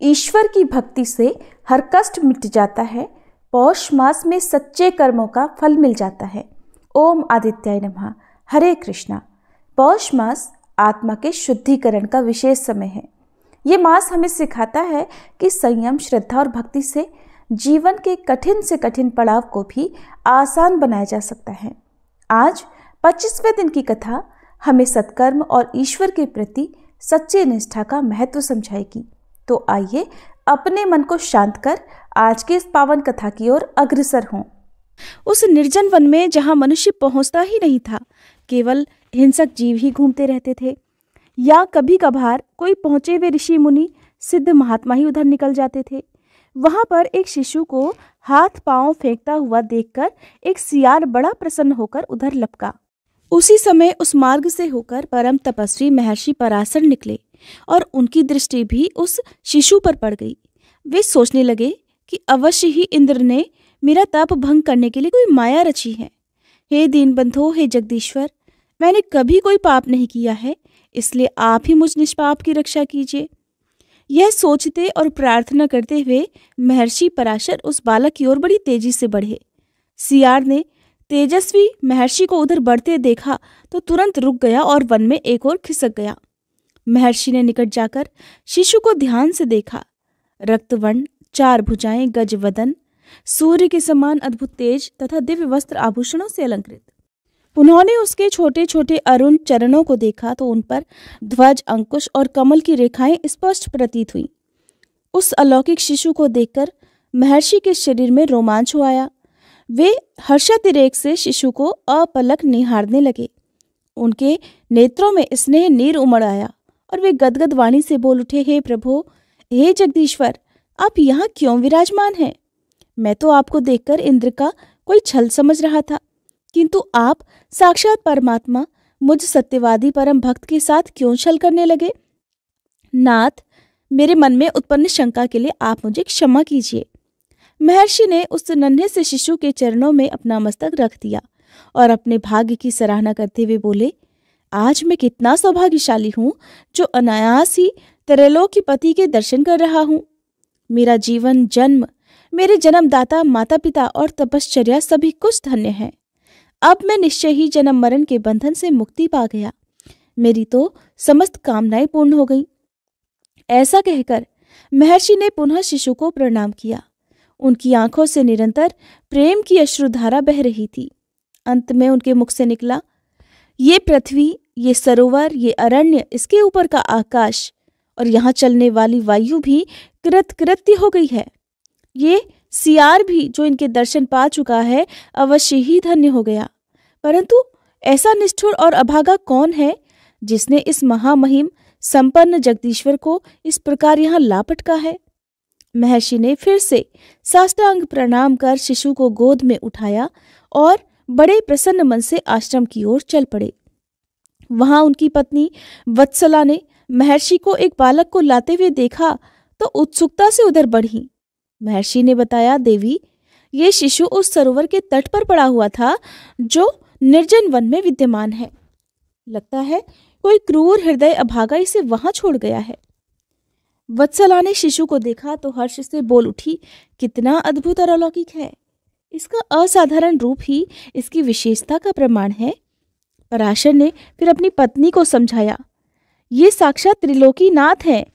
ईश्वर की भक्ति से हर कष्ट मिट जाता है। पौष मास में सच्चे कर्मों का फल मिल जाता है। ओम आदित्याय नमः। हरे कृष्णा। पौष मास आत्मा के शुद्धिकरण का विशेष समय है। ये मास हमें सिखाता है कि संयम, श्रद्धा और भक्ति से जीवन के कठिन से कठिन पड़ाव को भी आसान बनाया जा सकता है। आज 25वें दिन की कथा हमें सत्कर्म और ईश्वर के प्रति सच्चे निष्ठा का महत्व समझाएगी। तो आइए अपने मन को शांत कर आज के इस पावन कथा की ओर अग्रसर हों। उस निर्जन वन में जहां मनुष्य पहुंचता ही नहीं था, केवल हिंसक जीव ही घूमते रहते थे, या कभी कभार कोई पहुंचे हुए ऋषि मुनि सिद्ध महात्मा ही उधर निकल जाते थे। वहां पर एक शिशु को हाथ पांव फेंकता हुआ देखकर एक सियार बड़ा प्रसन्न होकर उधर लपका। उसी समय उस मार्ग से होकर परम तपस्वी महर्षि पराशर निकले और उनकी दृष्टि भी उस शिशु पर पड़ गई। वे सोचने लगे कि अवश्य ही इंद्र ने मेरा तप भंग करने के लिए कोई माया रची है। हे दीनबंधो, हे जगदीश्वर, मैंने कभी कोई पाप नहीं किया है, इसलिए आप ही मुझ निष्पाप की रक्षा कीजिए। यह सोचते और प्रार्थना करते हुए महर्षि पराशर उस बालक की ओर बड़ी तेजी से बढ़े। सियार ने तेजस्वी महर्षि को उधर बढ़ते देखा तो तुरंत रुक गया और वन में एक ओर खिसक गया। महर्षि ने निकट जाकर शिशु को ध्यान से देखा। रक्तवर्ण, 4 भुजाएं, गज वदन, सूर्य के समान अद्भुत तेज तथा दिव्य वस्त्र आभूषणों से अलंकृत। उन्होंने उसके छोटे छोटे अरुण चरणों को देखा तो उन पर ध्वज, अंकुश और कमल की रेखाएं स्पष्ट प्रतीत हुई। उस अलौकिक शिशु को देखकर महर्षि के शरीर में रोमांच हो आया। वे हर्षातिरेक से शिशु को अपलक निहारने लगे। उनके नेत्रों में स्नेह नीर उमड़ आया और वे गदगद वाणी से बोल उठे, हे प्रभु, हे जगदीश्वर, आप यहाँ क्यों विराजमान हैं? मैं तो आपको देखकर इंद्र का कोई छल समझ रहा था, किंतु आप साक्षात परमात्मा मुझ सत्यवादी परम भक्त के साथ क्यों छल करने लगे? नाथ, मेरे मन में उत्पन्न शंका के लिए आप मुझे क्षमा कीजिए। महर्षि ने उस नन्हे से शिशु के चरणों में अपना मस्तक रख दिया और अपने भाग्य की सराहना करते हुए बोले, आज मैं कितना सौभाग्यशाली हूँ जो अनायास ही त्रैलोक्यपति के दर्शन कर रहा हूँ। मेरा जीवन, जन्म, मेरे जन्मदाता माता पिता और तपश्चर्या सभी कुछ धन्य है। अब मैं निश्चय ही जन्म मरण के बंधन से मुक्ति पा गया। मेरी तो समस्त कामनाएं पूर्ण हो गईं। ऐसा कहकर महर्षि ने पुनः शिशु को प्रणाम किया। उनकी आंखों से निरंतर प्रेम की अश्रुधारा बह रही थी। अंत में उनके मुख से निकला, ये पृथ्वी, ये सरोवर, ये अरण्य, इसके ऊपर का आकाश और यहाँ चलने वाली वायु भी कृतकृत्य हो गई है। ये सियार भी जो इनके दर्शन पा चुका है अवश्य ही धन्य हो गया। परंतु ऐसा निष्ठुर और अभागा कौन है जिसने इस महामहिम संपन्न जगदीश्वर को इस प्रकार यहाँ लापटका है? महर्षि ने फिर से साष्टांग प्रणाम कर शिशु को गोद में उठाया और बड़े प्रसन्न मन से आश्रम की ओर चल पड़े। वहां उनकी पत्नी वत्सला ने महर्षि को एक बालक को लाते हुए देखा तो उत्सुकता से उधर बढ़ी। महर्षि ने बताया, देवी, ये शिशु उस सरोवर के तट पर पड़ा हुआ था जो निर्जन वन में विद्यमान है। लगता है कोई क्रूर हृदय अभागा इसे वहां छोड़ गया है। वत्सला ने शिशु को देखा तो हर्ष से बोल उठी, कितना अद्भुत और अलौकिक है। इसका असाधारण रूप ही इसकी विशेषता का प्रमाण है। पराशर ने फिर अपनी पत्नी को समझाया, ये साक्षात त्रिलोकीनाथ हैं।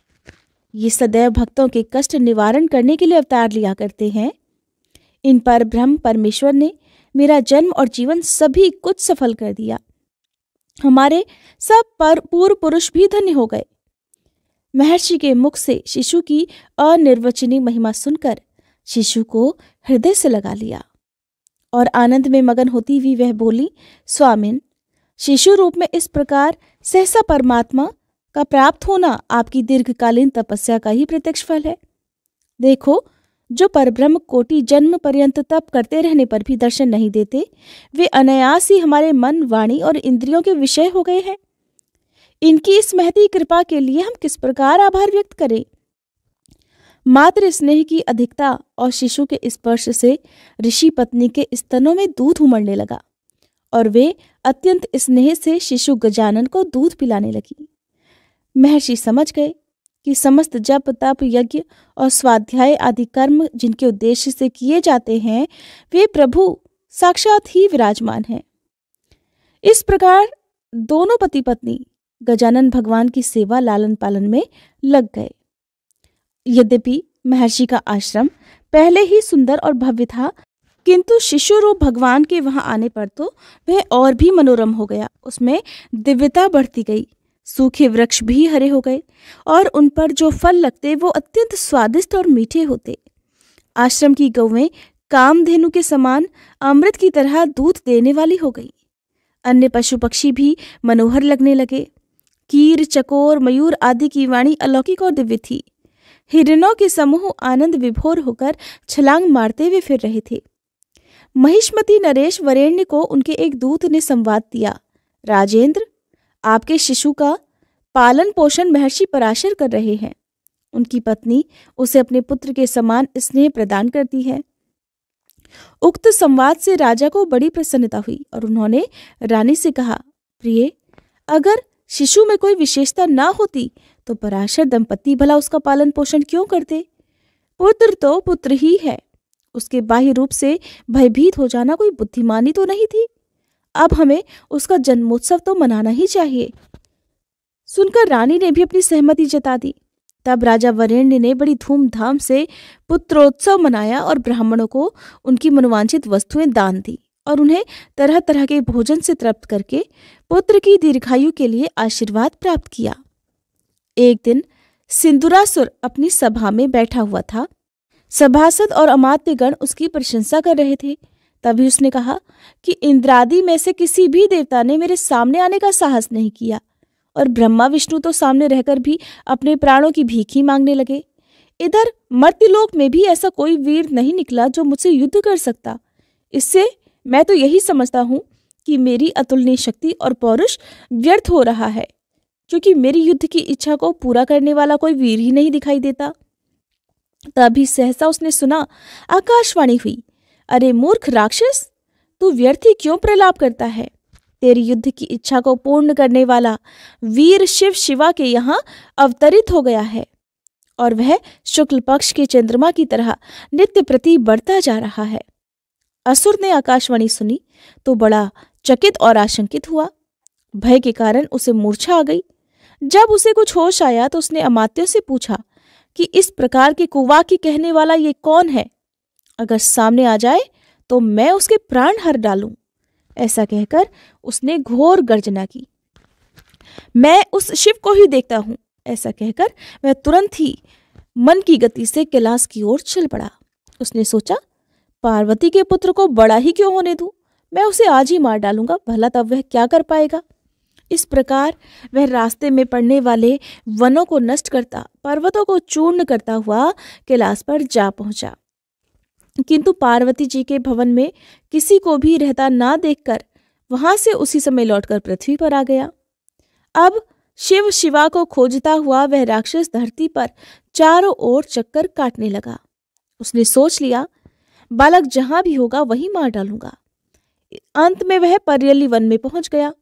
ये सदैव भक्तों के कष्ट निवारण करने के लिए अवतार लिया करते हैं। इन पर ब्रह्म परमेश्वर ने मेरा जन्म और जीवन सभी कुछ सफल कर दिया। हमारे सब पर पूर्व पुरुष भी धन्य हो गए। महर्षि के मुख से शिशु की अनिर्वचनीय महिमा सुनकर शिशु को हृदय से लगा लिया और आनंद में मगन होती हुई वह बोली, स्वामिन, शिशु रूप में इस प्रकार सहसा परमात्मा का प्राप्त होना आपकी दीर्घकालीन तपस्या का ही प्रत्यक्ष फल है। देखो, जो परब्रह्म कोटि जन्म पर्यंत तप करते रहने पर भी दर्शन नहीं देते, वे अनायास ही हमारे मन, वाणी और इंद्रियों के विषय हो गए हैं। इनकी इस महती कृपा के लिए हम किस प्रकार आभार व्यक्त करें। मात्र स्नेह की अधिकता और शिशु के स्पर्श से ऋषि पत्नी के स्तनों में दूध उमड़ने लगा और वे अत्यंत स्नेह से शिशु गजानन को दूध पिलाने लगी। महर्षि समझ गए कि समस्त जप तप यज्ञ और स्वाध्याय आदि कर्म जिनके उद्देश्य से किए जाते हैं वे प्रभु साक्षात ही विराजमान हैं। इस प्रकार दोनों पति पत्नी गजानन भगवान की सेवा लालन पालन में लग गए। यद्यपि महर्षि का आश्रम पहले ही सुंदर और भव्य था, किंतु शिशु रूप भगवान के वहां आने पर तो वह और भी मनोरम हो गया। उसमें दिव्यता बढ़ती गई, सूखे वृक्ष भी हरे हो गए और उन पर जो फल लगते वो अत्यंत स्वादिष्ट और मीठे होते। आश्रम की गौएं कामधेनु के समान अमृत की तरह दूध देने वाली हो गई। अन्य पशु पक्षी भी मनोहर लगने लगे। कीर, चकोर, मयूर आदि की वाणी अलौकिक और दिव्य थी। हिरणों के समूह आनंद विभोर होकर छलांग मारते हुए फिर रहे थे। महिष्मती नरेश वरेण्य को उनके एक दूत ने संवाद दिया, राजेंद्र, आपके शिशु का पालन पोषण महर्षि पराशर कर रहे हैं। उनकी पत्नी उसे अपने पुत्र के समान स्नेह प्रदान करती है। उक्त संवाद से राजा को बड़ी प्रसन्नता हुई और उन्होंने रानी से कहा, प्रिय, अगर शिशु में कोई विशेषता ना होती तो पराशर दंपति भला उसका पालन पोषण क्यों करते? पुत्र तो पुत्र ही है, उसके बाह्य रूप से भयभीत हो जाना कोई बुद्धिमानी तो नहीं थी। अब हमें उसका जन्मोत्सव तो मनाना ही चाहिए। सुनकर रानी ने भी अपनी सहमति जता दी। तब राजा वरेण्य ने बड़ी धूमधाम से पुत्रोत्सव मनाया और ब्राह्मणों को उनकी मनोवांछित वस्तुएं दान दी और उन्हें तरह तरह के भोजन से तृप्त करके पुत्र की दीर्घायु के लिए आशीर्वाद प्राप्त किया। एक दिन सिंदूरासुर अपनी सभा में बैठा हुआ था। सभासद और अमात्यगण उसकी प्रशंसा कर रहे थे। तभी उसने कहा कि इंद्रादि में से किसी भी देवता ने मेरे सामने आने का साहस नहीं किया और ब्रह्मा विष्णु तो सामने रहकर भी अपने प्राणों की भीख ही मांगने लगे। इधर मर्त्यलोक में भी ऐसा कोई वीर नहीं निकला जो मुझसे युद्ध कर सकता। इससे मैं तो यही समझता हूं कि मेरी अतुलनीय शक्ति और पौरुष व्यर्थ हो रहा है, क्योंकि मेरी युद्ध की इच्छा को पूरा करने वाला कोई वीर ही नहीं दिखाई देता। तभी सहसा उसने सुना आकाशवाणी हुई, अरे मूर्ख राक्षस, तू व्यर्थ ही क्यों प्रलाप करता है? तेरी युद्ध की इच्छा को पूर्ण करने वाला वीर शिव शिवा के यहाँ अवतरित हो गया है और वह शुक्ल पक्ष के चंद्रमा की तरह नित्य प्रति बढ़ता जा रहा है। असुर ने आकाशवाणी सुनी तो बड़ा चकित और आशंकित हुआ। भय के कारण उसे मूर्छा आ गई। जब उसे कुछ होश आया तो उसने अमात्यों से पूछा कि इस प्रकार के कुवाक्य कहने वाला ये कौन है? अगर सामने आ जाए तो मैं उसके प्राण हर डालूं। ऐसा कहकर उसने घोर गर्जना की। मैं उस शिव को ही देखता हूं। ऐसा कहकर वह तुरंत ही मन की गति से कैलाश की ओर चल पड़ा। उसने सोचा, पार्वती के पुत्र को बड़ा ही क्यों होने दूं, मैं उसे आज ही मार डालूंगा, भला तब वह क्या कर पाएगा। इस प्रकार वह रास्ते में पड़ने वाले वनों को नष्ट करता, पर्वतों को चूर्ण करता हुआ कैलाश पर जा पहुंचा। किंतु पार्वती जी के भवन में किसी को भी रहता ना देखकर वहां से उसी समय लौटकर पृथ्वी पर आ गया। अब शिव शिवा को खोजता हुआ वह राक्षस धरती पर चारों ओर चक्कर काटने लगा। उसने सोच लिया, बालक जहां भी होगा वहीं मार डालूंगा। अंत में वह पर्यली वन में पहुंच गया।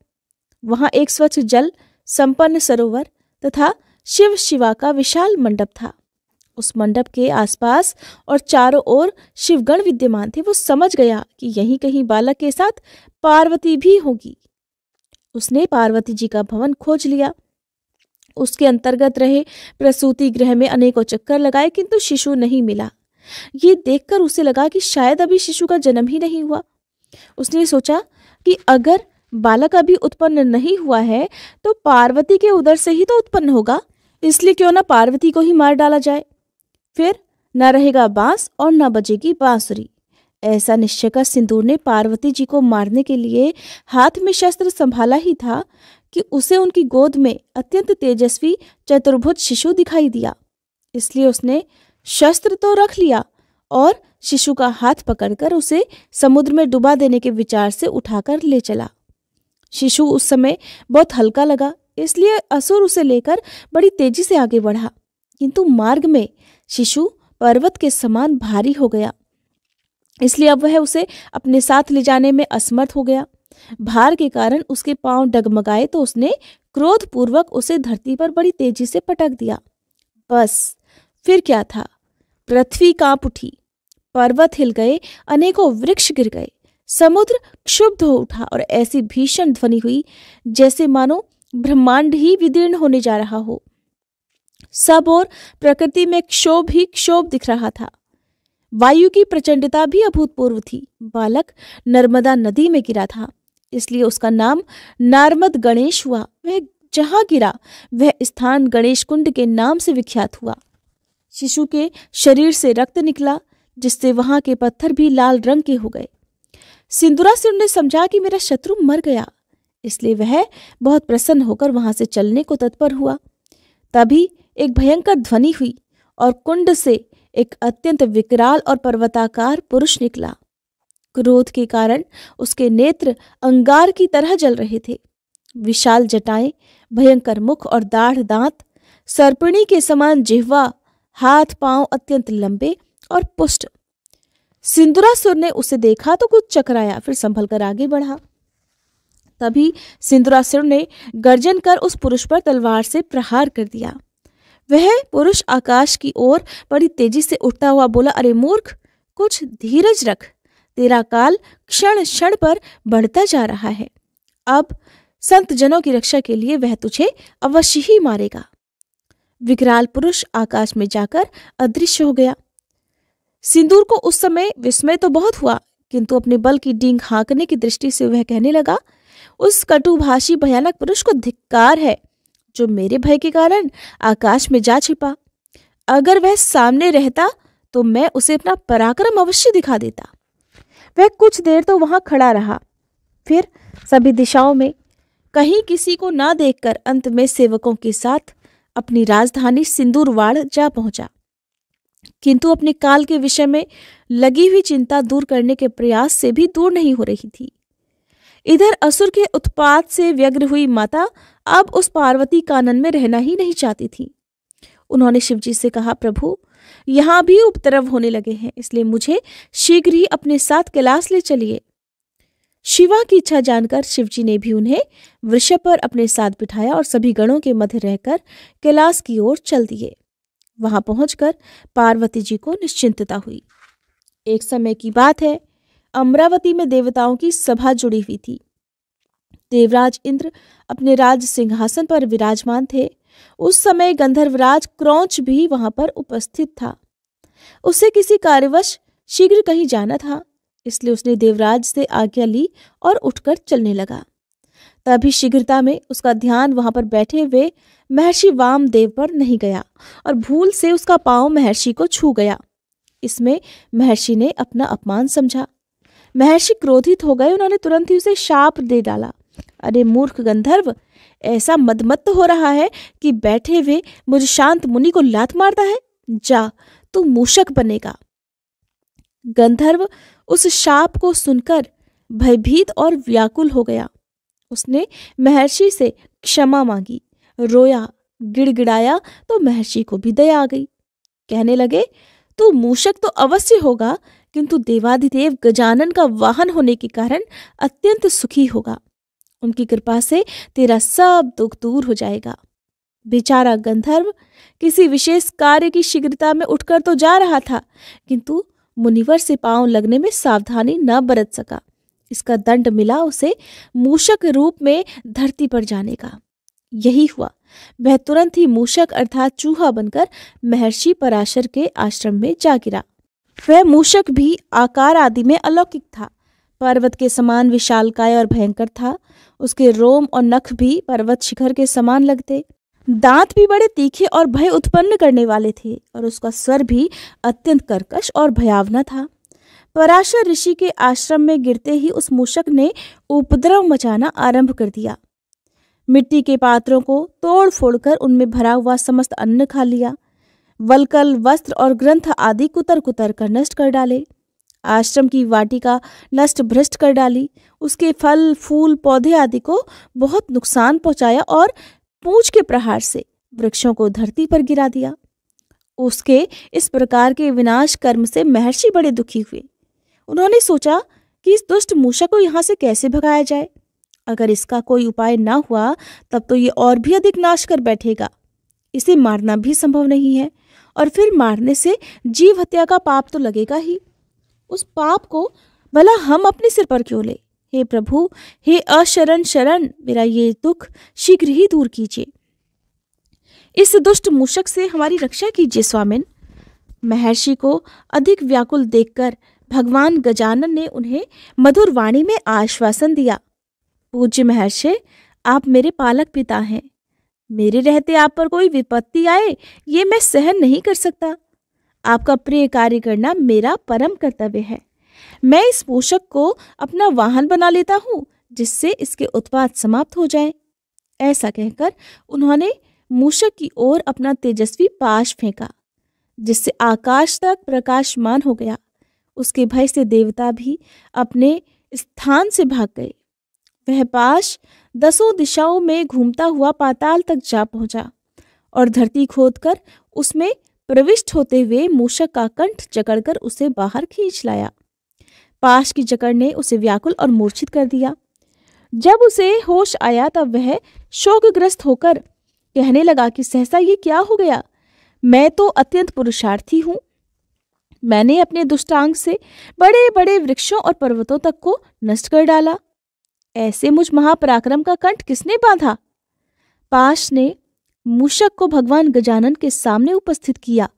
वहां एक स्वच्छ जल संपन्न सरोवर तथा शिव शिवा का विशाल मंडप था। उस मंडप के आसपास और चारों ओर शिवगण विद्यमान थे। वो समझ गया कि यहीं कहीं बालक के साथ पार्वती भी होगी। उसने पार्वती जी का भवन खोज लिया। उसके अंतर्गत रहे प्रसूति गृह में अनेकों चक्कर लगाए, किंतु शिशु नहीं मिला। ये देखकर उसे लगा कि शायद अभी शिशु का जन्म ही नहीं हुआ। उसने सोचा कि अगर बालक अभी उत्पन्न नहीं हुआ है तो पार्वती के उदर से ही तो उत्पन्न होगा, इसलिए क्यों ना पार्वती को ही मार डाला जाए। फिर न रहेगा बांस और न बजेगी बांसुरी। ऐसा निश्चय कर सिंदूर ने पार्वती जी को मारने के लिए हाथ में शस्त्र संभाला ही था कि उसे उनकी गोद में अत्यंत तेजस्वी चतुर्भुज शिशु दिखाई दिया। इसलिए उसने शस्त्र तो रख लिया और शिशु का हाथ पकड़कर उसे समुद्र में डुबा देने के विचार से उठाकर ले चला। शिशु उस समय बहुत हल्का लगा, इसलिए असुर उसे लेकर बड़ी तेजी से आगे बढ़ा, किंतु मार्ग में शिशु पर्वत के समान भारी हो गया, इसलिए अब वह उसे अपने साथ ले जाने में असमर्थ हो गया। भार के कारण उसके पांव डगमगाए तो उसने क्रोधपूर्वक उसे धरती पर बड़ी तेजी से पटक दिया। बस फिर क्या था? पृथ्वी कांप उठी, पर्वत हिल गए, अनेकों वृक्ष गिर गए, समुद्र क्षुब्ध हो उठा और ऐसी भीषण ध्वनि हुई जैसे मानो ब्रह्मांड ही विदीर्ण होने जा रहा हो। सब और प्रकृति में क्षोभ ही क्षोभ दिख रहा था। वायु की प्रचंडता भी अभूतपूर्व थी। बालक नर्मदा नदी में गिरा था, इसलिए उसका नाम नारमद गणेश हुआ। वह जहां गिरा वह स्थान गणेश कुंड के नाम से विख्यात हुआ। शिशु के शरीर से रक्त निकला, जिससे वहां के पत्थर भी लाल रंग के हो गए। सिंदूरासुर ने समझा कि मेरा शत्रु मर गया, इसलिए वह बहुत प्रसन्न होकर वहां से चलने को तत्पर हुआ। तभी एक भयंकर ध्वनि हुई और कुंड से एक अत्यंत विकराल और पर्वताकार पुरुष निकला। क्रोध के कारण उसके नेत्र अंगार की तरह जल रहे थे। विशाल जटाएं, भयंकर मुख और दाढ़ दांत, सर्पिणी के समान जिह्वा, हाथ पांव अत्यंत लंबे और पुष्ट। सिंदूरासुर ने उसे देखा तो कुछ चकराया, फिर संभल कर आगे बढ़ा। तभी सिंदूरासुर ने गर्जन कर उस पुरुष पर तलवार से प्रहार कर दिया। वह पुरुष आकाश की ओर बड़ी तेजी से उठता हुआ बोला, अरे मूर्ख, कुछ धीरज रख, तेरा काल क्षण क्षण पर बढ़ता जा रहा है। अब संत जनों की रक्षा के लिए वह तुझे अवश्य ही मारेगा। विकराल पुरुष आकाश में जाकर अदृश्य हो गया। सिंदूर को उस समय विस्मय तो बहुत हुआ, किंतु अपने बल की डींग हाँकने की दृष्टि से वह कहने लगा, उस कटुभाषी भयानक पुरुष को धिक्कार है जो मेरे भय के कारण आकाश में जा छिपा। अगर वह सामने रहता तो मैं उसे अपना पराक्रम अवश्य दिखा देता। वह कुछ देर तो वहां खड़ा रहा, फिर सभी दिशाओं में कहीं किसी को ना देखकर अंत में सेवकों के साथ अपनी राजधानी सिंदूरवाड़ जा पहुंचा। किंतु अपने काल के विषय में लगी हुई चिंता दूर करने के प्रयास से भी दूर नहीं हो रही थी। इधर असुर के उत्पात से व्यग्र हुई माता अब उस पार्वती कानन में रहना ही नहीं चाहती थी। उन्होंने शिवजी से कहा, प्रभु, यहाँ भी उपद्रव होने लगे हैं, इसलिए मुझे शीघ्र ही अपने साथ कैलाश ले चलिए। शिवा की इच्छा जानकर शिवजी ने भी उन्हें वृषभ पर अपने साथ बिठाया और सभी गणों के मध्य रहकर कैलाश की ओर चल दिए। वहां पहुंचकर पार्वती जी को निश्चिंतता हुई। एक समय की बात है, अमरावती में देवताओं की सभा जुड़ी हुई थी। देवराज इंद्र अपने राज सिंहासन पर विराजमान थे। उस समय गंधर्वराज क्रौंच भी वहां पर उपस्थित था। उसे किसी कार्यवश शीघ्र कहीं जाना था, इसलिए उसने देवराज से आज्ञा ली और उठकर चलने लगा। तभी शीघ्रता में उसका ध्यान वहां पर बैठे हुए महर्षि वामदेव पर नहीं गया और भूल से उसका पांव महर्षि को छू गया। इसमें महर्षि ने अपना अपमान समझा। महर्षि क्रोधित हो गए। उन्होंने तुरंत ही उसे शाप दे डाला, अरे मूर्ख गंधर्व, ऐसा मदमत्त हो रहा है कि बैठे हुए मुझ शांत मुनि को लात मारता है। जा, तू मूषक बनेगा। गंधर्व उस शाप को सुनकर भयभीत और व्याकुल हो गया। उसने महर्षि से क्षमा मांगी, रोया, गिड़गिड़ाया तो महर्षि को भी दया आ गई। कहने लगे, तू मूषक तो अवश्य होगा, किंतु देवाधिदेव गजानन का वाहन होने के कारण अत्यंत सुखी होगा। उनकी कृपा से तेरा सब दुख दूर हो जाएगा। बेचारा गंधर्व किसी विशेष कार्य की शीघ्रता में उठकर तो जा रहा था, किंतु मुनिवर से पांव लगने में सावधानी न बरत सका। इसका दंड मिला उसे मूषक रूप में धरती पर जाने का। यही हुआ, वह तुरंत ही मूषक अर्थात चूहा बनकर महर्षि पराशर के आश्रम में जा गिरा। वह मूषक भी आकार आदि में अलौकिक था। पर्वत के समान विशालकाय और भयंकर था। उसके रोम और नख भी पर्वत शिखर के समान लगते। दांत भी बड़े तीखे और भय उत्पन्न करने वाले थे और उसका स्वर भी अत्यंत कर्कश और भयावना था। पराशर ऋषि के आश्रम में गिरते ही उस मूषक ने उपद्रव मचाना आरंभ कर दिया। मिट्टी के पात्रों को तोड़ फोड़कर उनमें भरा हुआ समस्त अन्न खा लिया। वलकल, वस्त्र और ग्रंथ आदि कुतर कुतर कर नष्ट कर डाले। आश्रम की वाटिका नष्ट भ्रष्ट कर डाली। उसके फल, फूल, पौधे आदि को बहुत नुकसान पहुंचाया और पूंछ के प्रहार से वृक्षों को धरती पर गिरा दिया। उसके इस प्रकार के विनाश कर्म से महर्षि बड़े दुखी हुए। उन्होंने सोचा कि इस दुष्ट मूषक को यहाँ से कैसे भगाया जाए। अगर इसका कोई उपाय ना हुआ तब तो ये और भी अधिक नाश कर बैठेगा। इसे मारना भी संभव नहीं है, और फिर मारने से जीव हत्या का पाप तो लगेगा ही। उस पाप को भला हम अपने सिर पर क्यों ले? हे प्रभु, हे अशरण शरण, मेरा ये दुख शीघ्र ही दूर कीजिए। इस दुष्ट मूषक से हमारी रक्षा कीजिए स्वामिन। महर्षि को अधिक व्याकुल देखकर भगवान गजानन ने उन्हें मधुर वाणी में आश्वासन दिया। पूज्य महर्षि, आप मेरे पालक पिता हैं। मेरे रहते आप पर कोई विपत्ति आए ये मैं सहन नहीं कर सकता। आपका प्रिय कार्य करना मेरा परम कर्तव्य है। मैं इस मूषक को अपना वाहन बना लेता हूँ, जिससे इसके उत्पात समाप्त हो जाएं। ऐसा कहकर उन्होंने मूषक की ओर अपना तेजस्वी पाश फेंका, जिससे आकाश तक प्रकाशमान हो गया। उसके भय से देवता भी अपने स्थान से भाग गए। वह पाश 10 दिशाओं में घूमता हुआ पाताल तक जा पहुंचा और धरती खोदकर उसमें प्रविष्ट होते हुए मूषक का कंठ जकड़कर उसे बाहर खींच लाया। पाश की जकड़ ने उसे व्याकुल और मूर्छित कर दिया। जब उसे होश आया तब वह शोकग्रस्त होकर कहने लगा कि सहसा ये क्या हो गया? मैं तो अत्यंत पुरुषार्थी हूँ। मैंने अपने दुष्टांग से बड़े बड़े वृक्षों और पर्वतों तक को नष्ट कर डाला। ऐसे मुझ महापराक्रम का कंठ किसने बांधा? पाश ने मूषक को भगवान गजानन के सामने उपस्थित किया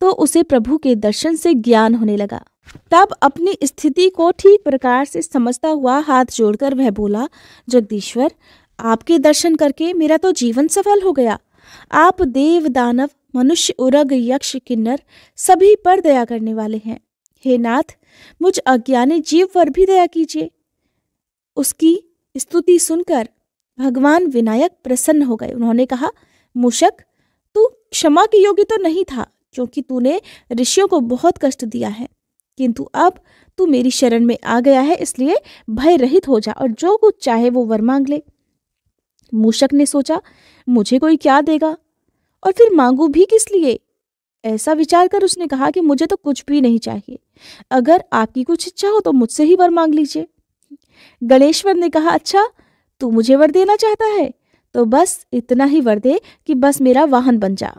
तो उसे प्रभु के दर्शन से ज्ञान होने लगा। तब अपनी स्थिति को ठीक प्रकार से समझता हुआ हाथ जोड़कर वह बोला, जगदीश्वर, आपके दर्शन करके मेरा तो जीवन सफल हो गया। आप देव, दानव, मनुष्य, उरग, यक्ष, किन्नर सभी पर दया करने वाले हैं। हे नाथ, मुझ अज्ञानी जीव पर भी दया कीजिए। उसकी स्तुति सुनकर भगवान विनायक प्रसन्न हो गए। उन्होंने कहा, मूषक, तू क्षमा के योग्य तो नहीं था, क्योंकि तूने ऋषियों को बहुत कष्ट दिया है, किंतु अब तू मेरी शरण में आ गया है, इसलिए भय रहित हो जा और जो कुछ चाहे वो वर मांग ले। मूषक ने सोचा, मुझे कोई क्या देगा और फिर मांगू भी किस लिए? ऐसा विचार कर उसने कहा कि मुझे तो कुछ भी नहीं चाहिए। अगर आपकी कुछ इच्छा हो तो मुझसे ही वर मांग लीजिए। गणेश्वर ने कहा, अच्छा, तू मुझे वर देना चाहता है तो बस इतना ही वर दे कि बस मेरा वाहन बन जा।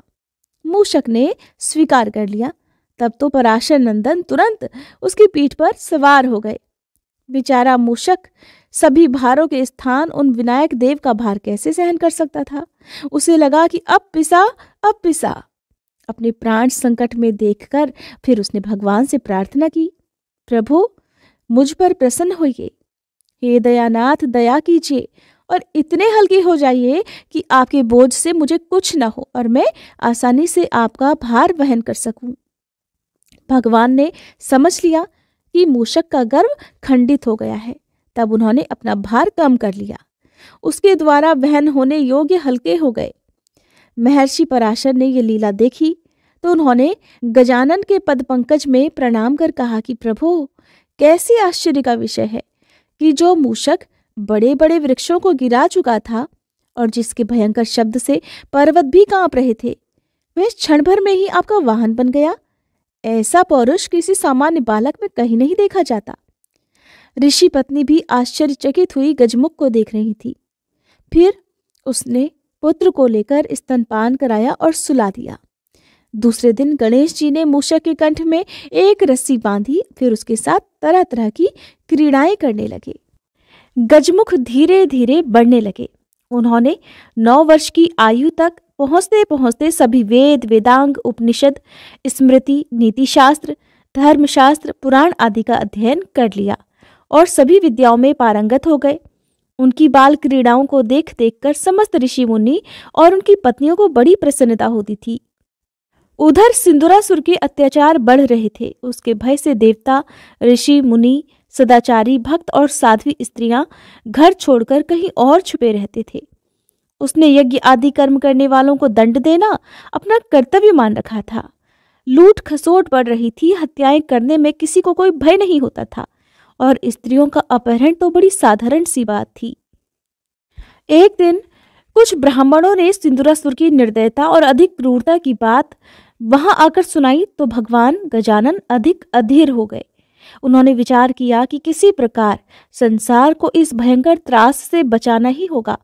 मूषक ने स्वीकार कर लिया। तब तो पराशर नंदन तुरंत उसकी पीठ पर सवार हो गए। बेचारा मूषक सभी भारों के स्थान उन विनायक देव का भार कैसे सहन कर सकता था। उसे लगा कि अब पिसा। अपने प्राण संकट में देखकर फिर उसने भगवान से प्रार्थना की, प्रभु, मुझ पर प्रसन्न होइए। हे दयानाथ, दया कीजिए और इतने हल्के हो जाइए कि आपके बोझ से मुझे कुछ न हो और मैं आसानी से आपका भार वहन कर सकूं। भगवान ने समझ लिया कि मूषक का गर्व खंडित हो गया है। तब उन्होंने अपना भार कम कर लिया। उसके द्वारा वहन होने योग्य हल्के हो गए। महर्षि पराशर ने ये लीला देखी तो उन्होंने गजानन के पद पंकज में प्रणाम कर कहा कि प्रभु, कैसी आश्चर्य का विषय है कि जो मूषक बड़े बड़े वृक्षों को गिरा चुका था और जिसके भयंकर शब्द से पर्वत भी कांप रहे थे, वह क्षण भर में ही आपका वाहन बन गया। ऐसा पौरुष किसी सामान्य बालक में कहीं नहीं देखा जाता। ऋषि पत्नी भी आश्चर्यचकित हुई गजमुख को देख रही थी। फिर उसने पुत्र को लेकर स्तनपान कराया और सुला दिया। दूसरे दिन गणेश जी ने मूषक के कंठ में एक रस्सी बांधी, फिर उसके साथ तरह तरह की क्रीड़ाएं करने लगे। गजमुख धीरे धीरे बढ़ने लगे। उन्होंने 9 वर्ष की आयु तक पहुंचते पहुंचते सभी वेद, वेदांग, उपनिषद, स्मृति, नीतिशास्त्र, धर्मशास्त्र, पुराण आदि का अध्ययन कर लिया और सभी विद्याओं में पारंगत हो गए। उनकी बाल क्रीड़ाओं को देख देख कर समस्त ऋषि मुनि और उनकी पत्नियों को बड़ी प्रसन्नता होती थी। उधर सिंदूरासुर के अत्याचार बढ़ रहे थे। उसके भय से देवता, ऋषि, मुनि, सदाचारी, भक्त और साध्वी स्त्रियां घर छोड़कर कहीं और छुपे रहते थे। उसने यज्ञ आदि कर्म करने वालों को दंड देना अपना कर्तव्य मान रखा था। लूट खसोट बढ़ रही थी। हत्याएं करने में किसी को कोई भय नहीं होता था और स्त्रियों का अपहरण तो बड़ी साधारण सी बात थी। एक दिन कुछ ब्राह्मणों ने सिंदूरासुर की निर्दयता और अधिक क्रूरता की बात वहां आकर सुनाई तो भगवान गजानन अधिक अधीर हो गए। उन्होंने विचार किया कि किसी प्रकार संसार को इस भयंकर त्रास से बचाना ही होगा।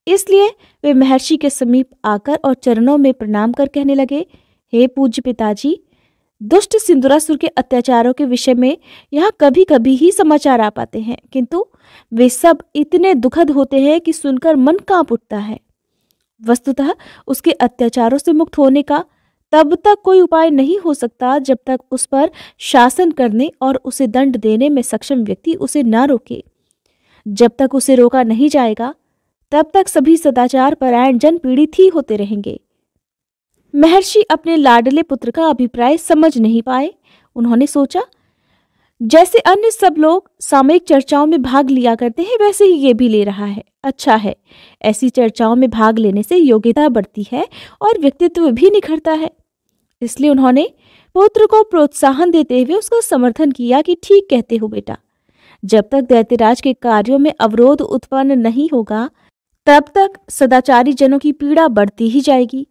इसलिए वे महर्षि के समीप आकर और चरणों में प्रणाम कर कहने लगे, हे पूज्य पिताजी, दुष्ट सिंदूरासुर के अत्याचारों के विषय में यहाँ कभी कभी ही समाचार आ पाते हैं, किंतु वे सब इतने दुखद होते हैं कि सुनकर मन कांप उठता है। वस्तुतः उसके अत्याचारों से मुक्त होने का तब तक कोई उपाय नहीं हो सकता जब तक उस पर शासन करने और उसे दंड देने में सक्षम व्यक्ति उसे न रोके। जब तक उसे रोका नहीं जाएगा तब तक सभी सदाचार परायण जन पीड़ित ही होते रहेंगे। महर्षि अपने लाडले पुत्र का अभिप्राय समझ नहीं पाए। उन्होंने सोचा, जैसे अन्य सब लोग सामयिक चर्चाओं में भाग लिया करते हैं वैसे ही ये भी ले रहा है। अच्छा है, ऐसी चर्चाओं में भाग लेने से योग्यता बढ़ती है और व्यक्तित्व भी निखरता है। इसलिए उन्होंने पुत्र को प्रोत्साहन देते हुए उसका समर्थन किया कि ठीक कहते हो बेटा, जब तक दैत्यराज के कार्यों में अवरोध उत्पन्न नहीं होगा तब तक सदाचारी जनों की पीड़ा बढ़ती ही जाएगी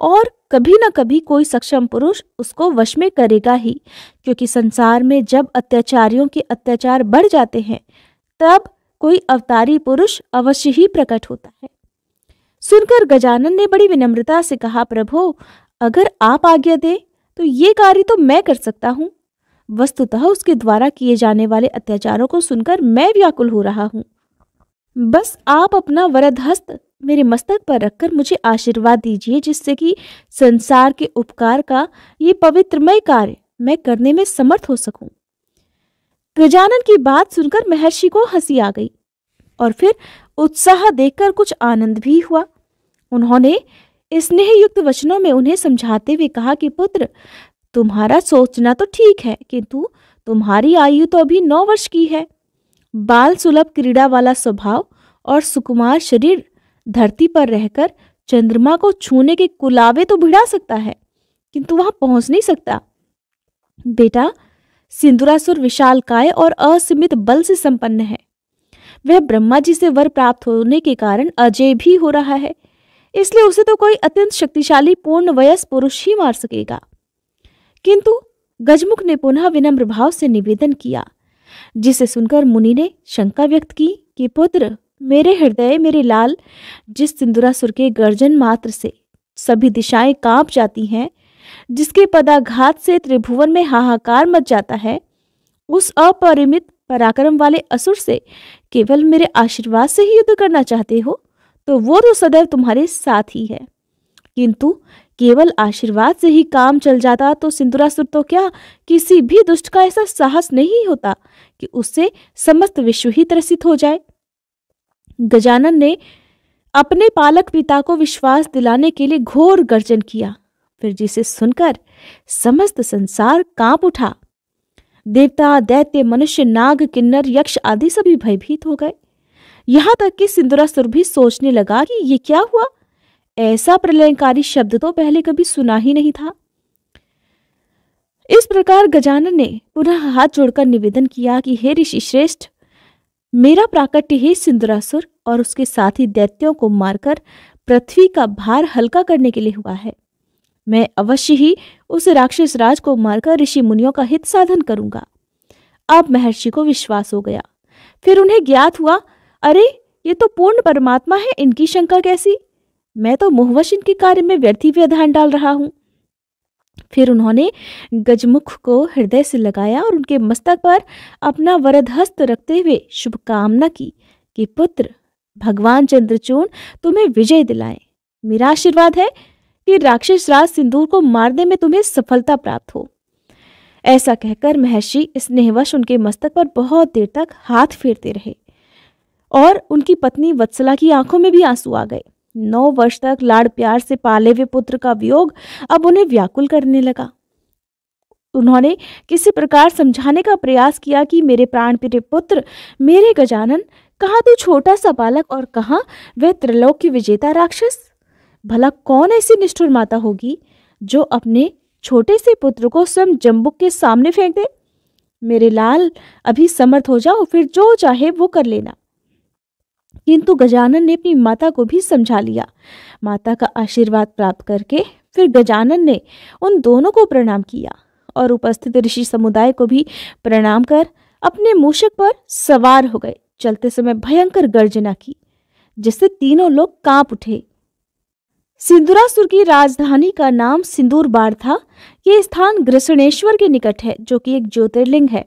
और कभी न कभी कोई सक्षम पुरुष उसको वश में करेगा ही, क्योंकि संसार में जब अत्याचारियों के अत्याचार बढ़ जाते हैं तब कोई अवतारी पुरुष अवश्य ही प्रकट होता है। सुनकर गजानन ने बड़ी विनम्रता से कहा, प्रभु, अगर आप आज्ञा दे तो ये कार्य तो मैं कर सकता हूँ। वस्तुतः उसके द्वारा किए जाने वाले अत्याचारों को सुनकर मैं व्याकुल हो रहा हूँ। बस आप अपना वरद हस्त मेरे मस्तक पर रखकर मुझे आशीर्वाद दीजिए, जिससे कि संसार के उपकार का ये पवित्रमय कार्य मैं करने में समर्थ हो सकूं। गजानन की बात सुनकर महर्षि को हंसी आ गई और फिर उत्साह देखकर कुछ आनंद भी हुआ। उन्होंने स्नेहयुक्त वचनों में उन्हें समझाते हुए कहा कि पुत्र, तुम्हारा सोचना तो ठीक है, किंतु तुम्हारी आयु तो अभी 9 वर्ष की है। बाल सुलभ क्रीड़ा वाला स्वभाव और सुकुमार शरीर धरती पर रहकर चंद्रमा को छूने के कुलावे तो भिड़ा सकता है, किंतु वहां पहुंच नहीं सकता। बेटा, सिंदूरासुर विशालकाय और असीमित बल से संपन्न है। वह ब्रह्मा जी से वर प्राप्त होने के कारण अजय भी हो रहा है, इसलिए उसे तो कोई अत्यंत शक्तिशाली पूर्ण वयस्क पुरुष ही मार सकेगा। किंतु गजमुख ने पुनः विनम्र भाव से निवेदन किया, जिसे सुनकर मुनि ने शंका व्यक्त की कि पुत्र, मेरे हृदय, मेरे लाल, जिस सिंदूरासुर के गर्जन मात्र से सभी दिशाएं कांप जाती हैं, जिसके पदाघात से त्रिभुवन में हाहाकार मच जाता है, उस अपरिमित पराक्रम वाले असुर से केवल मेरे आशीर्वाद से ही युद्ध करना चाहते हो, तो वो तो सदैव तुम्हारे साथ ही है। किंतु केवल आशीर्वाद से ही काम चल जाता तो सिंदूरासुर तो क्या, किसी भी दुष्ट का ऐसा साहस नहीं होता कि उससे समस्त विश्व ही त्रसित हो जाए। गजानन ने अपने पालक पिता को विश्वास दिलाने के लिए घोर गर्जन किया, फिर जिसे सुनकर समस्त संसार कांप उठा। देवता, दैत्य, मनुष्य, नाग, किन्नर, यक्ष आदि सभी भयभीत हो गए। यहाँ तक कि सिंदूरासुर भी सोचने लगा कि ये क्या हुआ, ऐसा प्रलयंकारी शब्द तो पहले कभी सुना ही नहीं था। इस प्रकार गजानन ने पुनः हाथ जोड़कर निवेदन किया कि हे ऋषि श्रेष्ठ, मेरा प्राकट्य हे सिंदूरासुर और उसके साथी दैत्यों को मारकर पृथ्वी का भार हल्का करने के लिए हुआ है। मैं अवश्य ही उस राक्षस राज को मारकर ऋषि मुनियों का हित साधन करूंगा। अब महर्षि को विश्वास हो गया। फिर उन्हें ज्ञात हुआ, अरे ये तो पूर्ण परमात्मा है, इनकी शंका कैसी? मैं तो मुहवश इनके कार्य में व्यर्थ ही व्यवधान डाल रहा हूं। फिर उन्होंने गजमुख को हृदय से लगाया और उनके मस्तक पर अपना वरद हस्त रखते हुए शुभकामना की कि पुत्र, भगवान चंद्रचूड़ तुम्हें विजय दिलाएं। मेरा आशीर्वाद है कि राक्षस राज सिंदूर को मारने में तुम्हें सफलता प्राप्त हो। ऐसा कहकर महर्षि स्नेहवश उनके मस्तक पर बहुत देर तक हाथ फेरते रहे और उनकी पत्नी वत्सला की आंखों में भी आंसू आ गए। 9 वर्ष तक लाड़ प्यार से पाले हुए पुत्र का वियोग अब उन्हें व्याकुल करने लगा। उन्होंने किसी प्रकार समझाने का प्रयास किया कि मेरे प्राण प्रिय पुत्र, मेरे गजानन, कहाँ तू छोटा सा बालक और कहाँ वह त्रिलोक की विजेता राक्षस? भला कौन ऐसी निष्ठुर माता होगी जो अपने छोटे से पुत्र को स्वयं जम्बुक के सामने फेंक दे? मेरे लाल, अभी समर्थ हो जाओ, फिर जो चाहे वो कर लेना। किंतु गजानन ने अपनी माता को भी समझा लिया। माता का आशीर्वाद प्राप्त करके फिर गजानन ने उन दोनों को प्रणाम किया और उपस्थित ऋषि समुदाय को भी प्रणाम कर अपने मूषक पर सवार हो गए। चलते समय भयंकर गर्जना की, जिससे तीनों लोग कांप उठे। सिंदूरासुर की राजधानी का नाम सिंदूरबाड़ था। ये स्थान ग्रसणेश्वर के निकट है, जो कि एक ज्योतिर्लिंग है।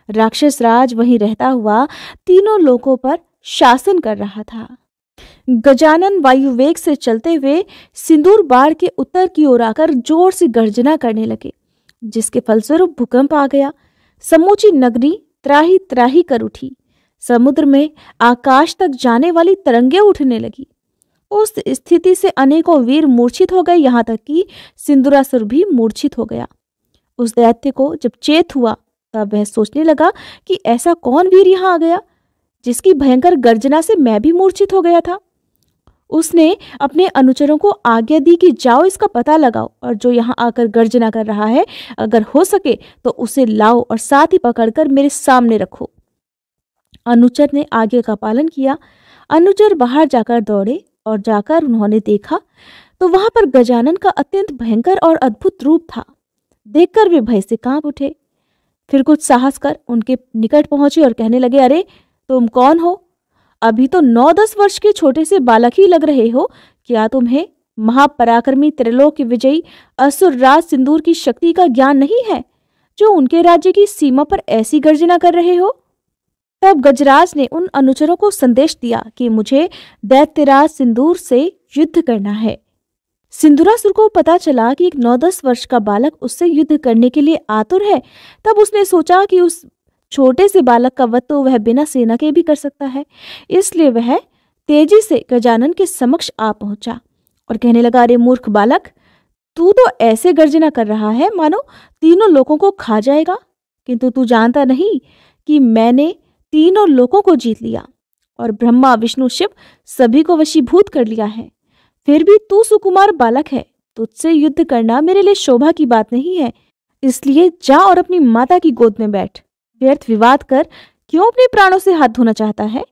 राक्षस राज वहीं रहता हुआ तीनों लोकों पर शासन कर रहा था। गजानन वायुवेग से चलते हुए सिंदूरबाड़ के उत्तर की ओर आकर जोर से गर्जना करने लगे, जिसके फलस्वरूप भूकंप आ गया। समूची नगरी त्राही त्राही कर उठी। समुद्र में आकाश तक जाने वाली तरंगें उठने लगी। उस स्थिति से अनेकों वीर मूर्छित हो गए, यहाँ तक कि सिंदूरासुर भी मूर्छित हो गया। उस दैत्य को जब चेत हुआ तब वह सोचने लगा कि ऐसा कौन वीर यहाँ आ गया जिसकी भयंकर गर्जना से मैं भी मूर्छित हो गया था। उसने अपने अनुचरों को आज्ञा दी कि जाओ इसका पता लगाओ, और जो यहाँ आकर गर्जना कर रहा है अगर हो सके तो उसे लाओ और साथ ही पकड़कर मेरे सामने रखो। अनुचर ने आज्ञा का पालन किया। अनुचर बाहर जाकर दौड़े और जाकर उन्होंने देखा तो वहां पर गजानन का अत्यंत भयंकर और अद्भुत रूप था। देखकर वे भय से कांप उठे। फिर कुछ साहस कर उनके निकट पहुंचे और कहने लगे, अरे तुम कौन हो? अभी तो 9-10 वर्ष के छोटे से बालक ही लग रहे हो। क्या तुम्हें महापराक्रमी त्रिलोक विजयी असुर राज सिंदूर की शक्ति का ज्ञान नहीं है, जो उनके राज्य की सीमा पर ऐसी गर्जना कर रहे हो? तब गजराज ने उन अनुचरों को संदेश दिया कि मुझे दैत्यराज सिंदूर से युद्ध करना है। सिंदूरासुर को पता चला कि एक 9-10 वर्ष का बालक उससे युद्ध करने के लिए आतुर है। तब उसने सोचा कि उस छोटे से बालक का वध तो वह बिना सेना के भी कर सकता है। इसलिए वह तेजी से गजानन के समक्ष आ पहुंचा और कहने लगा, अरे मूर्ख बालक, तू तो ऐसे गर्जना कर रहा है मानो तीनों लोगों को खा जाएगा, किंतु तू जानता नहीं कि मैंने तीनों लोगों को जीत लिया और ब्रह्मा विष्णु शिव सभी को वशीभूत कर लिया है। फिर भी तू सुकुमार बालक है। तुझसे युद्ध करना मेरे लिए शोभा की बात नहीं है। इसलिए जा और अपनी माता की गोद में बैठ। व्यर्थ विवाद कर क्यों अपने प्राणों से हाथ धोना चाहता है?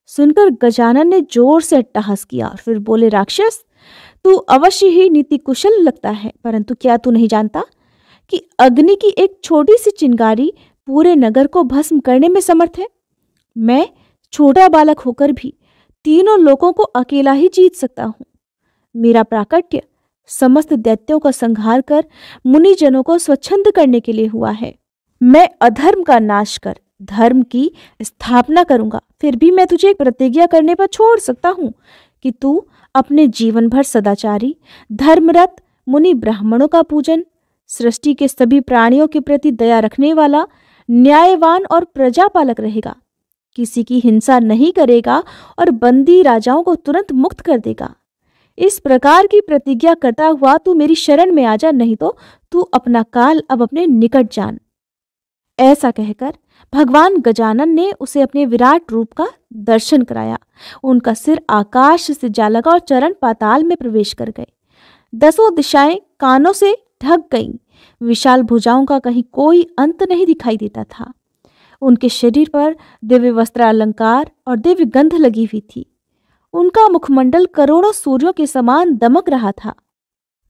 सुनकर गजानन ने जोर से अट्टहास किया और फिर बोले, राक्षस, तू अवश्य ही नीति कुशल लगता है, परंतु क्या तू नहीं जानता कि अग्नि की एक छोटी सी चिंगारी पूरे नगर को भस्म करने में समर्थ है? मैं छोटा बालक होकर भी तीनों लोगों को अकेला ही जीत सकता हूँ। मेरा प्राकट्य समस्त दैत्यों का संहार कर मुनिजनों को स्वच्छंद करने के लिए हुआ है। मैं अधर्म का नाश कर धर्म की स्थापना करूंगा। फिर भी मैं तुझे एक प्रतिज्ञा करने पर छोड़ सकता हूँ कि तू अपने जीवन भर सदाचारी, धर्मरत, मुनि ब्राह्मणों का पूजन, सृष्टि के सभी प्राणियों के प्रति दया रखने वाला, न्यायवान और प्रजापालक रहेगा। किसी की हिंसा नहीं करेगा और बंदी राजाओं को तुरंत मुक्त कर देगा। इस प्रकार की प्रतिज्ञा करता हुआ तू मेरी शरण में आ जा, नहीं तो तू अपना काल अब अपने निकट जान। ऐसा कहकर भगवान गजानन ने उसे अपने विराट रूप का दर्शन कराया। उनका सिर आकाश से जा लगा और चरण पाताल में प्रवेश कर गए। 10 दिशाएं कानों से ढक गईं। विशाल भुजाओं का कहीं कोई अंत नहीं दिखाई देता था। उनके शरीर पर दिव्य वस्त्रालंकार और दिव्य गंध लगी हुई थी। उनका मुखमंडल करोड़ों सूर्यों के समान दमक रहा था।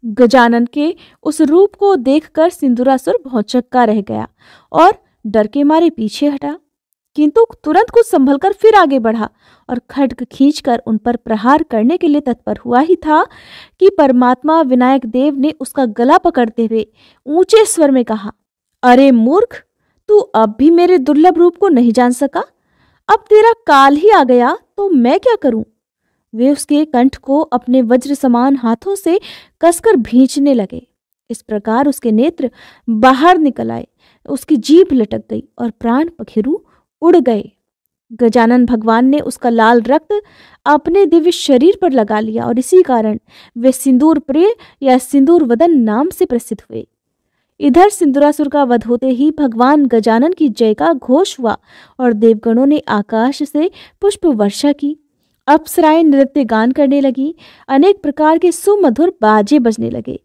गजानन के उस रूप को देखकर सिंदूरासुर भौचक्का रह गया और डर के मारे पीछे हटा, किंतु तुरंत कुछ संभलकर फिर आगे बढ़ा और खड्ग खींचकर उन पर प्रहार करने के लिए तत्पर हुआ ही था कि परमात्मा विनायक देव ने उसका गला पकड़ते हुए ऊंचे स्वर में कहा, अरे मूर्ख, तू अब भी मेरे दुर्लभ रूप को नहीं जान सका? अब तेरा काल ही आ गया तो मैं क्या करूं? वे उसके कंठ को अपने वज्र समान हाथों से कसकर भींचने लगे। इस प्रकार उसके नेत्र बाहर निकल आए, उसकी जीभ लटक गई और प्राण पखेरु उड़ गए। गजानन भगवान ने उसका लाल रक्त अपने दिव्य शरीर पर लगा लिया और इसी कारण वे सिंदूर प्रिय या सिंदूर वदन नाम से प्रसिद्ध हुए। इधर सिंदूरासुर का वध होते ही भगवान गजानन की जय का घोष हुआ और देवगणों ने आकाश से पुष्प वर्षा की। अप्सराएं नृत्य गान करने लगी। अनेक प्रकार के सुमधुर बाजे बजने लगे।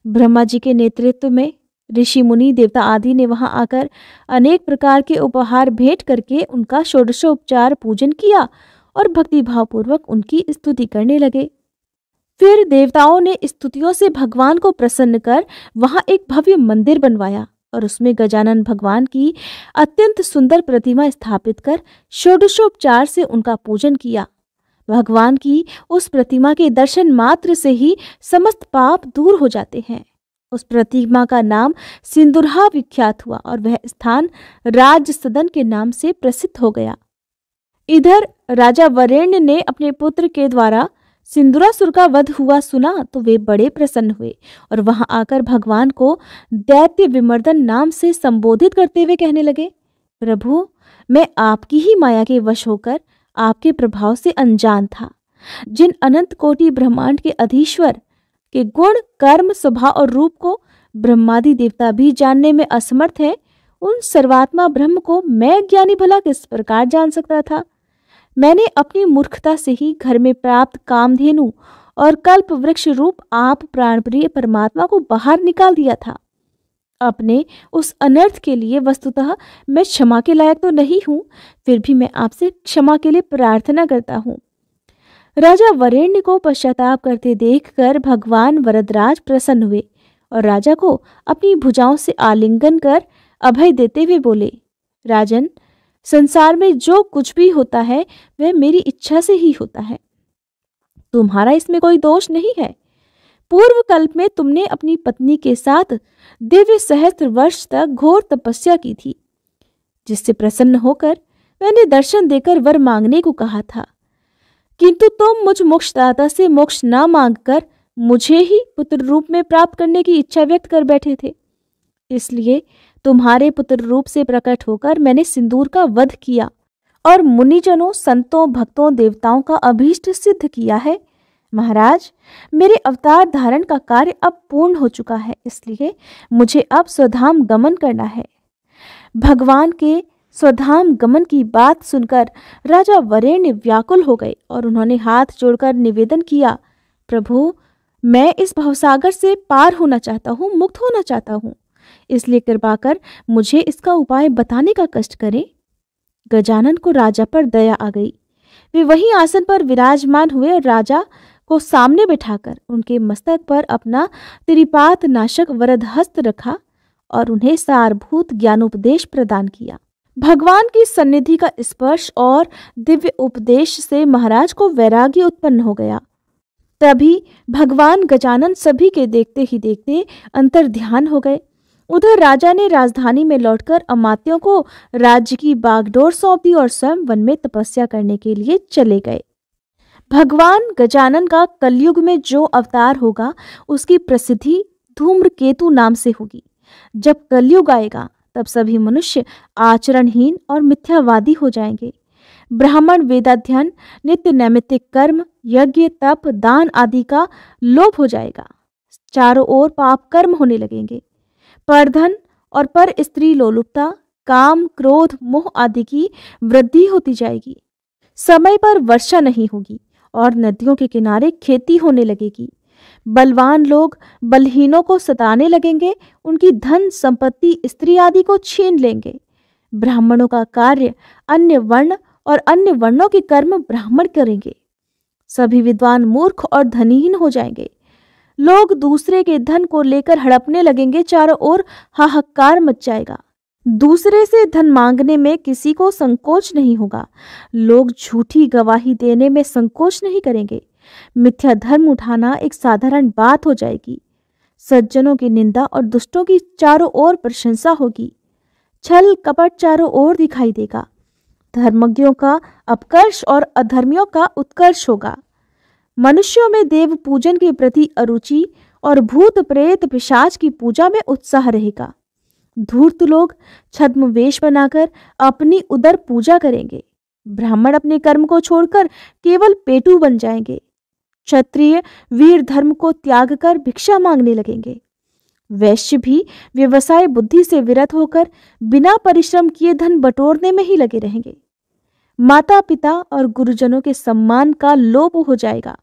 ब्रह्मा जी के नेतृत्व में ऋषि मुनि देवता आदि ने वहां आकर अनेक प्रकार के उपहार भेंट करके उनका षोडशोपचार पूजन किया और भक्तिभाव पूर्वक उनकी स्तुति करने लगे। फिर देवताओं ने स्तुतियों से भगवान को प्रसन्न कर वहां एक भव्य मंदिर बनवाया और उसमें गजानन भगवान की अत्यंत सुंदर प्रतिमा स्थापित कर षोडशोपचार से उनका पूजन किया। भगवान की उस प्रतिमा के दर्शन मात्र से ही समस्त पाप दूर हो जाते हैं। उस प्रतिमा का नाम सिंदूरहा विख्यात हुआ और वह स्थान राज सदन के नाम से प्रसिद्ध हो गया। इधर राजा वरेण्य ने अपने पुत्र के द्वारा सिंदूरासुर का वध हुआ सुना तो वे बड़े प्रसन्न हुए और वहां आकर भगवान को दैत्य विमर्दन नाम से संबोधित करते हुए कहने लगे, प्रभु, मैं आपकी ही माया के वश होकर आपके प्रभाव से अनजान था। जिन अनंत कोटि ब्रह्मांड के अधीश्वर के गुण, कर्म, स्वभाव और रूप को ब्रह्मादि देवता भी जानने में असमर्थ है, उन सर्वात्मा ब्रह्म को मैं ज्ञानी भला किस प्रकार जान सकता था। मैंने अपनी मूर्खता से ही घर में प्राप्त कामधेनु और कल्प वृक्ष रूप आप प्राणप्रिय परमात्मा को बाहर निकाल दिया था। अपने उस अनर्थ के लिए वस्तुतः मैं क्षमा के लायक तो नहीं हूँ, फिर भी मैं आपसे क्षमा के लिए प्रार्थना करता हूँ। राजा वरेण्य को पश्चाताप करते देखकर भगवान वरदराज प्रसन्न हुए और राजा को अपनी भुजाओं से आलिंगन कर अभय देते हुए बोले, राजन, संसार में जो कुछ भी होता है वह मेरी इच्छा से ही होता है। तुम्हारा इसमें कोई दोष नहीं है। पूर्व कल्प में तुमने अपनी पत्नी के साथ दिव्य सहस्त्र वर्ष तक घोर तपस्या की थी, जिससे प्रसन्न होकर मैंने दर्शन देकर वर मांगने को कहा था, किंतु तुम मुझ मोक्षदाता से मोक्ष न मांगकर मुझे ही पुत्र रूप में प्राप्त करने की इच्छा व्यक्त कर बैठे थे। इसलिए तुम्हारे पुत्र रूप से प्रकट होकर मैंने सिंदूर का वध किया और मुनिजनों, संतों, भक्तों, देवताओं का अभीष्ट सिद्ध किया है। महाराज, मेरे अवतार धारण का कार्य अब पूर्ण हो चुका है, इसलिए मुझे अब स्वधाम गमन करना है। भगवान के स्वधाम गमन की बात सुनकर राजा वरेण्य व्याकुल हो गए और उन्होंने हाथ जोड़कर निवेदन किया, प्रभु, मैं इस भवसागर से पार होना चाहता हूँ, मुक्त होना चाहता हूँ, इसलिए कृपा कर मुझे इसका उपाय बताने का कष्ट करें। गजानन को राजा पर दया आ गई। वे वहीं आसन पर विराजमान हुए और राजा को सामने बिठाकर उनके मस्तक पर अपना त्रिपात नाशक वरद हस्त रखा और उन्हें सारभूत ज्ञानोपदेश प्रदान किया। भगवान की सन्निधि का स्पर्श और दिव्य उपदेश से महाराज को वैराग्य उत्पन्न हो गया। तभी भगवान गजानन सभी के देखते ही देखते अंतर ध्यान हो गए। उधर राजा ने राजधानी में लौटकर अमात्यों को राज्य की बागडोर सौंप दी और स्वयं वन में तपस्या करने के लिए चले गए। भगवान गजानन का कलयुग में जो अवतार होगा उसकी प्रसिद्धि धूम्रकेतु नाम से होगी। जब कलयुग आएगा तब सभी मनुष्य आचरणहीन और मिथ्यावादी हो जाएंगे। ब्राह्मण वेदाध्ययन, नित्य नैमित्तिक कर्म, यज्ञ, तप, दान आदि का लोभ हो जाएगा। चारों ओर पाप कर्म होने लगेंगे। परधन और पर स्त्री लोलुपता, काम, क्रोध, मोह आदि की वृद्धि होती जाएगी। समय पर वर्षा नहीं होगी और नदियों के किनारे खेती होने लगेगी। बलवान लोग बलहीनों को सताने लगेंगे, उनकी धन संपत्ति, स्त्री आदि को छीन लेंगे। ब्राह्मणों का कार्य अन्य वर्ण और अन्य वर्णों के कर्म ब्राह्मण करेंगे। सभी विद्वान मूर्ख और धनीहीन हो जाएंगे। लोग दूसरे के धन को लेकर हड़पने लगेंगे। चारों ओर हाहाकार मच जाएगा। दूसरे से धन मांगने में किसी को संकोच नहीं होगा। लोग झूठी गवाही देने में संकोच नहीं करेंगे। मिथ्या धर्म उठाना एक साधारण बात हो जाएगी। सज्जनों की निंदा और दुष्टों की चारों ओर प्रशंसा होगी। छल कपट चारों ओर दिखाई देगा। धर्मज्ञों का अपकर्ष और अधर्मियों का उत्कर्ष होगा। मनुष्यों में देव पूजन के प्रति अरुचि और भूत प्रेत पिशाच की पूजा में उत्साह रहेगा। धूर्त लोग छद्म वेश बनाकर अपनी उदर पूजा करेंगे। ब्राह्मण अपने कर्म को छोड़कर केवल पेटू बन जाएंगे। क्षत्रिय वीर धर्म को त्याग कर भिक्षा मांगने लगेंगे। वैश्य भी व्यवसाय बुद्धि से विरत होकर बिना परिश्रम किए धन बटोरने में ही लगे रहेंगे। माता पिता और गुरुजनों के सम्मान का लोप हो जाएगा।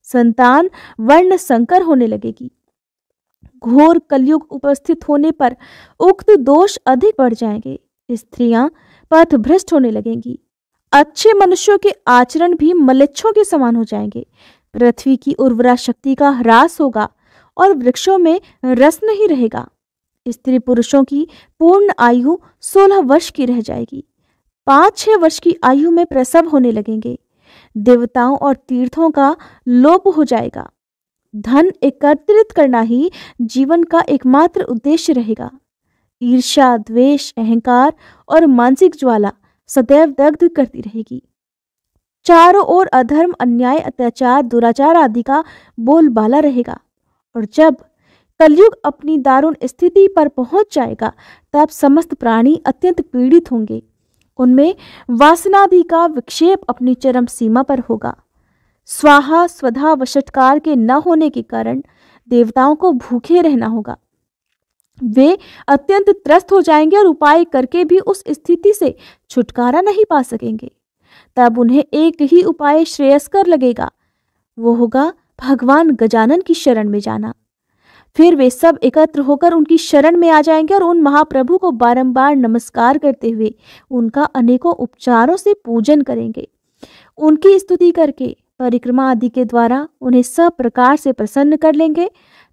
संतान वर्ण संकर होने लगेगी। घोर कलयुग उपस्थित होने पर उक्त दोष अधिक बढ़ जाएंगे। स्त्रियां पथ भ्रष्ट होने लगेंगी। अच्छे मनुष्यों के आचरण भी मलेच्छों के समान हो जाएंगे। पृथ्वी की उर्वरा शक्ति का ह्रास होगा और वृक्षों में रस नहीं रहेगा। स्त्री पुरुषों की पूर्ण आयु 16 वर्ष की रह जाएगी। 5-6 वर्ष की आयु में प्रसव होने लगेंगे। देवताओं और तीर्थों का लोप हो जाएगा। धन एकत्रित करना ही जीवन का एकमात्र उद्देश्य रहेगा। ईर्ष्या, द्वेष, अहंकार और मानसिक ज्वाला सदैव दग्ध करती रहेगी। चारों ओर अधर्म, अन्याय, अत्याचार, दुराचार आदि का बोलबाला रहेगा। और जब कलयुग अपनी दारुण स्थिति पर पहुंच जाएगा, तब समस्त प्राणी अत्यंत पीड़ित होंगे। उनमें वासनादि का विक्षेप अपनी चरम सीमा पर होगा। स्वाहा स्वधा वषटकार के न होने के कारण देवताओं को भूखे रहना होगा। वे अत्यंत त्रस्त हो जाएंगे और उपाय करके भी उस स्थिति से छुटकारा नहीं पा सकेंगे। तब उन्हें एक ही उपाय श्रेयस्कर लगेगा, वो होगा भगवान गजानन की शरण में जाना। फिर वे सब एकत्र होकर उनकी शरण में आ जाएंगे और उन महाप्रभु को बारंबार नमस्कार करते हुए उनका अनेकों उपचारों से पूजन करेंगे। उनकी स्तुति करके परिक्रमा आदि के द्वारा उन्हें सब प्रकार से प्रसन्न कर लेंगे।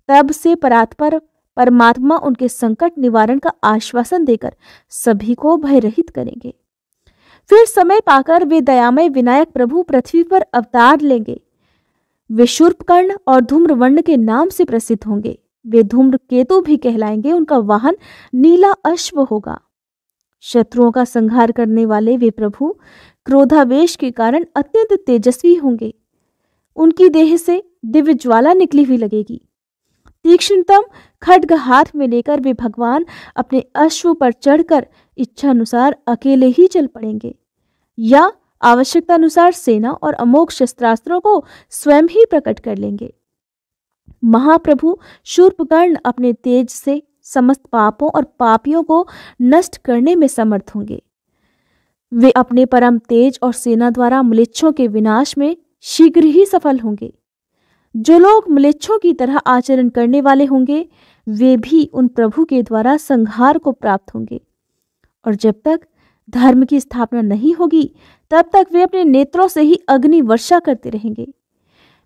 तब से परात्पर परमात्मा उनके संकट निवारण का आश्वासन देकर सभी को भयरहित करेंगे। फिर समय पाकर वे दयामय विनायक प्रभु पृथ्वी पर अवतार लेंगे। वे शूर्पकर्ण और धूम्रवर्ण के नाम से प्रसिद्ध होंगे। वे धूम्रकेतु भी कहलाएंगे। उनका वाहन नीला अश्व होगा। शत्रुओं का संहार करने वाले वे प्रभु क्रोधावेश के कारण अत्यंत तेजस्वी होंगे। उनकी देह से दिव्य ज्वाला निकली हुई लगेगी। तीक्ष्णतम खड्ग हाथ में लेकर वे भगवान अपने अश्व पर चढ़कर इच्छानुसार अकेले ही चल पड़ेंगे या आवश्यकता अनुसार सेना और अमोघ शस्त्रास्त्रों को स्वयं ही प्रकट कर लेंगे। महाप्रभु शूर्पकर्ण अपने तेज से समस्त पापों और पापियों को नष्ट करने में समर्थ होंगे। वे अपने परम तेज और सेना द्वारा म्लेच्छों के विनाश में शीघ्र ही सफल होंगे। जो लोग म्लेच्छों की तरह आचरण करने वाले होंगे, वे भी उन प्रभु के द्वारा संहार को प्राप्त होंगे। और जब तक धर्म की स्थापना नहीं होगी, तब तक वे अपने नेत्रों से ही अग्नि वर्षा करते रहेंगे।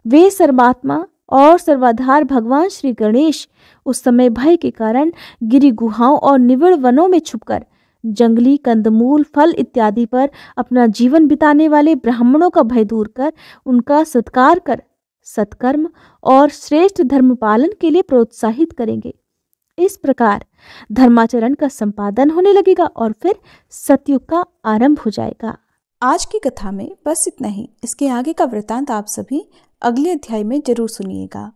वे सर्वात्मा और सर्वाधार भगवान श्री गणेश उस समय भय के कारण गिरि गुहाओं और निविड़ वनों में छुपकर जंगली कंदमूल, फल इत्यादि पर अपना जीवन बिताने वाले ब्राह्मणों का भय दूर कर उनका सत्कार कर सत्कर्म और श्रेष्ठ धर्म पालन के लिए प्रोत्साहित करेंगे। इस प्रकार धर्माचरण का संपादन होने लगेगा और फिर सतयुग का आरंभ हो जाएगा। आज की कथा में बस इतना ही। इसके आगे का वृतांत आप सभी अगले अध्याय में जरूर सुनिएगा।